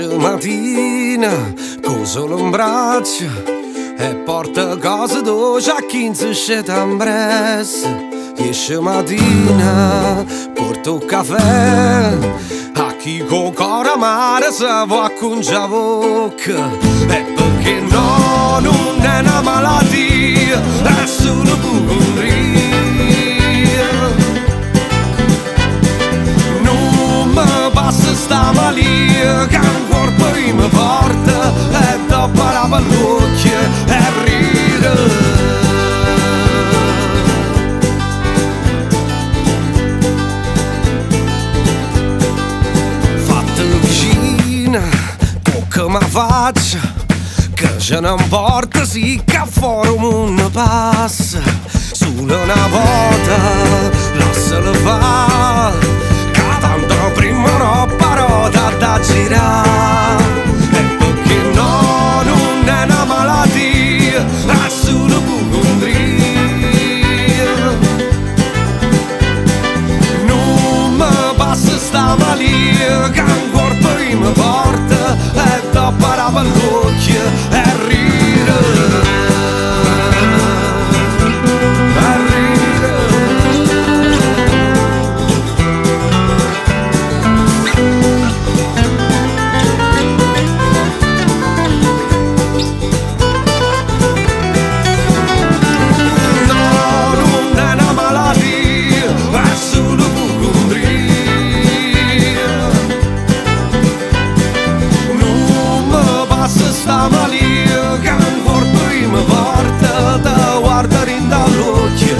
Esce mattina, con solo un braccio e porta cose dolci a chi si sceta in bressa. Esce mattina, porta un caffè a chi con cuore amaro si può acconciare bocca. E perché no, non è una malattia, è solo ipocondria. Non mi passa sta malia che un corpo mi porta e dopo la parrocchia e ride. Che mi faccia, che ce ne importa sì che fuori un mondo passa. Solo una volta lascialo fare, che tanto prima non parota da girare. E perché no, non è una malattia, è solo ipocondria. Non mi passa sta malia che un corpo mi porta e dopo la parrocchia e ride. Sta malia che un corpo mi porta da guardare in dall'occhio.